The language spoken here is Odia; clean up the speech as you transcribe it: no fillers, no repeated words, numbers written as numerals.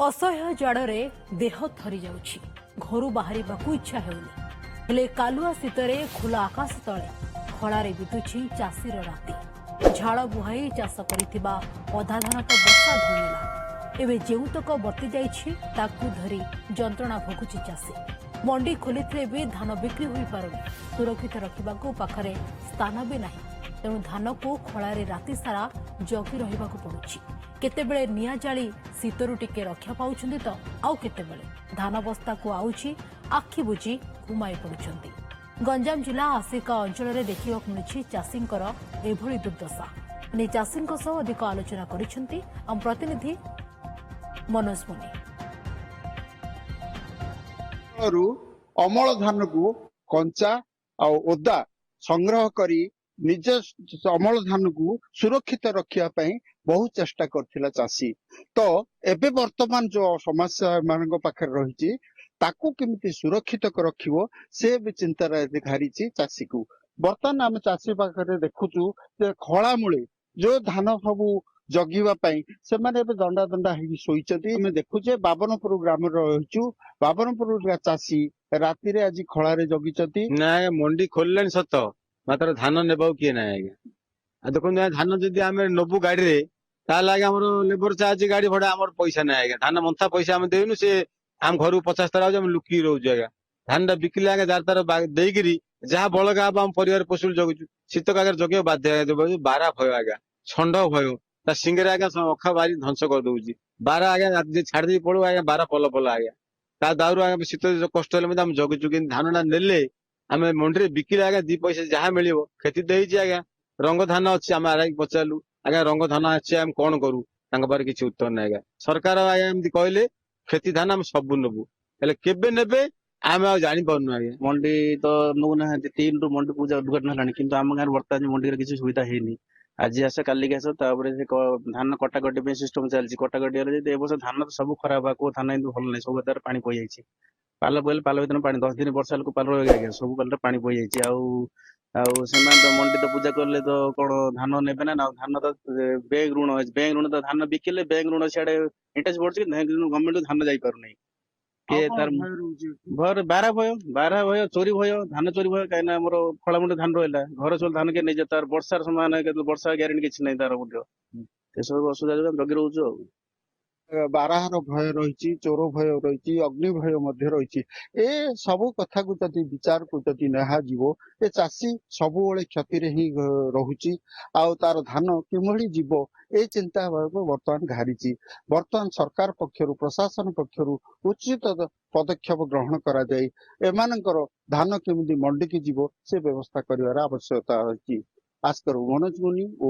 असह्य जाड़े देह थरी जाउछि घरु बाहरिबाकू इच्छा हेउनी हेले कालुआ शीतरे खुला आकाश तले खଳାରେ ବିତୁଛି ଚାଷୀର ରାତି ଝାଳ ବୁହାଇ ଚାଷ କରିଥିବା ଅଧା ଧାନ ତ ବର୍ଷା ଧୋଇନେଲା ଏବେ ଯେଉଁତକ ବର୍ତ୍ତି ଯାଇଛି ତାକୁ ଧରି ଯନ୍ତ୍ରଣା ଭୋଗୁଛି ଚାଷୀ ମଣ୍ଡି ଖୋଲିଥିଲେ ବି ଧାନ ବିକ୍ରି ହୋଇପାରୁନି ସୁରକ୍ଷିତ ରଖିବାକୁ ପାଖରେ ସ୍ଥାନ ବି ନାହିଁ ତେଣୁ ଧାନକୁ ଖଳାରେ ରାତି ସାରା ଜଗି ରହିବାକୁ ପଡୁଛି କେତେବେଳେ ନିଆଁ ଜାଳି ଶୀତରୁ ଟିକେ ରକ୍ଷା ପାଉଛନ୍ତି ତ ଆଉ କେତେବେଳେ ଧାନ ବସ୍ତାକୁ ଆଉଛି ଆଖି ବୁଜି ଘୁମାଇ ପଡୁଛନ୍ତି ଗଞ୍ଜାମ ଜିଲ୍ଲା ଆସିକା ଅଞ୍ଚଳରେ ଦେଖିବାକୁ ମିଳିଛି ଚାଷୀଙ୍କର ଏଭଳି ଦୁର୍ଦ୍ଦଶା ଏନେ ଚାଷୀଙ୍କ ସହ ଅଧିକ ଆଲୋଚନା କରିଛନ୍ତି ଆମ ପ୍ରତିନିଧି ମନୋଜ ମୁନି ଅମଳ ଧାନକୁ କଞ୍ଚା ଆଉ ଓଦା ସଂଗ୍ରହ କରି ନିଜ ଅମଳ ଧାନକୁ ସୁରକ୍ଷିତ ରଖିବା ପାଇଁ ବହୁତ ଚେଷ୍ଟା କରିଥିଲା ଚାଷୀ ତ ଏବେ ବର୍ତ୍ତମାନ ଯୋଉ ସମସ୍ୟା ଏମାନଙ୍କ ପାଖରେ ରହିଛି ତାକୁ କେମିତି ସୁରକ୍ଷିତ ରଖିବ ସେ ବି ଚିନ୍ତାରେ ଘାରିଛି ଚାଷୀକୁ ବର୍ତ୍ତମାନ ଆମେ ଚାଷୀ ପାଖରେ ଦେଖୁଛୁ ଯେ ଖଳାମୂଳେ ଯୋଉ ଧାନ ସବୁ ଜଗିବା ପାଇଁ ସେମାନେ ଏବେ ଦଣ୍ଡା ଦଣ୍ଡା ହେଇକି ଶୋଇଛନ୍ତି ଆମେ ଦେଖୁଛେ ବାବନପୁର ଗ୍ରାମରେ ରହିଛୁ ବାବନପୁର ଚାଷୀ ରାତିରେ ଆଜି ଖଳାରେ ଜଗିଛନ୍ତି ନା ମଣ୍ଡି ଖୋଲିଲାଣି ସତ ମାତ୍ର ଧାନ ନେବାକୁ କିଏ ନାହିଁ ଆଜ୍ଞା ଆଉ ଦେଖନ୍ତୁ ଧାନ ଯଦି ଆମେ ନବୁ ଗାଡିରେ ତାହେଲେ ଆଜ୍ଞା ଆମର ଲେବର ଚାର୍ଜ ଗାଡି ଭଡା ଆମର ପଇସା ନାହିଁ ଆଜ୍ଞା ଧାନ ମନ୍ଥା ପଇସା ଆମେ ଦେଉନୁ ସେ ଆମ ଘରକୁ 50 ଥର ଆଉଛୁ ଆମେ ଲୁକିକି ରହୁଛୁ ଆଜ୍ଞା ଧାନଟା ବିକିଲେ ଆଜ୍ଞା ଯାର ତାର ଦେଇକିରି ଯାହା ବଳକା ହବ ଆମ ପରିବାର ପୋଷଣ ଜଗୁଛୁ ଶୀତ କାଗରେ ଜଗିବାକୁ ବାଧ୍ୟ ବାରା ଭୟ ଆଜ୍ଞା ଷଣ୍ଢ ଭୟ ତା ସିଙ୍ଗରେ ଆଜ୍ଞା ଅଖା ବାରି ଧ୍ୱଂସ କରିଦଉଛି ବାରା ଆଜ୍ଞା ଛାଡି ଦେଇ ପଳୁ ଆଜ୍ଞା ବାରା ପଲ ପଲ ଆଜ୍ଞା ତା ଦାଉରୁ ଆଜ୍ଞା ଶୀତ କଷ୍ଟ ହେଲେ ମଧ୍ୟ ଆମେ ଜଗୁଛୁ କିନ୍ତୁ ଧାନଟା ନେଲେ ଆମେ ମଣ୍ଡିରେ ବିକିଲେ ଆଜ୍ଞା 2 ପଇସା ଯାହା ମିଳିବ କ୍ଷତି ତ ହେଇଛି ଆଜ୍ଞା ରଙ୍ଗ ଧାନ ଅଛି ଆମେ ଆରାଇକି ପଚାରିଲୁ ଆଜ୍ଞା ରଙ୍ଗ ଧାନ ଅଛି ଆମେ କଣ କରୁ ତାଙ୍କ ପାଖରେ କିଛି ଉତ୍ତର ନାହିଁ ଆଜ୍ଞା ସରକାର ଆଜ୍ଞା ଏମିତି କହିଲେ କ୍ଷତି ଧାନ ଆମେ ସବୁ ନେବୁ ହେଲେ କେବେ ନେବେ ଆମେ ଆଉ ଜାଣିପାରୁନୁ ଆଜ୍ଞା ମଣ୍ଡି ତ ନଉନାହାନ୍ତି 3 ରୁ ମଣ୍ଡି ପୂଜା ଉଦ୍ଘାଟନ ହେଲାଣି କିନ୍ତୁ ଆମ ଗାଁରେ ବର୍ତ୍ତମାନ ମଣ୍ଡିରେ କିଛି ସୁବିଧା ହେଇନି ଆଜି ଆସ କାଲିକି ଆସ ତାପରେ ସେ ଧାନ କଟାକଟି ପାଇଁ ସିଷ୍ଟମ ଚାଲିଛି କଟାକଟି ହେଲେ ଯଦି ଏ ବର୍ଷ ଧାନ ତ ସବୁ ଖରାପ ହବା କୋଉ ଧାନ ଏମିତି ଭଲ ନାହିଁ ସବୁ ତାର ପାଣି ପଇଯାଇଛି ପାଲ ପଇଲେ ପାଲ ଭିତରେ ପାଣି 10 ଦିନ ବର୍ଷା ହେଲେ ପାଲ ରହିବ ଆଜ୍ଞା ସବୁ ପାଲରେ ପାଣି ପଇଯାଇଛି ଆଉ ସେମାନେ ତ ମଣ୍ଡି ତ ପୂଜା କଲେ ତ କଣ ଧାନ ନେବେ ନା ଧାନ ତ ବ୍ୟାଙ୍କ ଋଣ ଅଛି ବ୍ୟାଙ୍କ ଋଣ ତ ଧାନ ବିକିଲେ ବ୍ୟାଙ୍କ ଋଣ ସିଆଡେ ଇଣ୍ଟରେଷ୍ଟ ବଢୁଛି ଗଭର୍ଣ୍ଣମେଣ୍ଟ ଧାନ ଯାଇପାରୁନାହିଁ କିଏ ତାର ବାରା ଭୟ ଚୋରି ଭୟ ଧାନ ଚୋରି ଭୟ କାହିଁକି ଆମର ଖଳାମୁଣ୍ଡ ଧାନ ରହିଲା ଘର ସବୁ ଧାନ କିଏ ନେଇଯାଏ ତାର ବର୍ଷାର ସମାନ ବର୍ଷା ଗ୍ୟାରେଣ୍ଟି କିଛି ନାହିଁ ତାର ମଧ୍ୟ ଏସବୁ ଅସୁବିଧା ଜଗି ରହୁଛୁ ଆଉ ବାରାହାର ଭୟ ରହିଛି ଚୋର ଭୟ ରହିଛି ଅଗ୍ନି ଭୟ ମଧ୍ୟ ରହିଛି ଏ ସବୁ କଥାକୁ ଯଦି ବିଚାରକୁ ଯଦି ନିଆଯିବ ଏ ଚାଷୀ ସବୁବେଳେ କ୍ଷତିରେ ହିଁ ରହୁଛି ଆଉ ତାର ଧାନ କିଭଳି ଯିବ ଏ ଚିନ୍ତା ବର୍ତ୍ତମାନ ଘାରିଛି ବର୍ତ୍ତମାନ ସରକାର ପକ୍ଷରୁ ପ୍ରଶାସନ ପକ୍ଷରୁ ଉଚିତ ପଦକ୍ଷେପ ଗ୍ରହଣ କରାଯାଇ ଏମାନଙ୍କର ଧାନ କେମିତି ମଣ୍ଡିକି ଯିବ ସେ ବ୍ୟବସ୍ଥା କରିବାର ଆବଶ୍ୟକତା ଅଛି ଆସ୍କର ମନୋଜ ମୁନି ଓ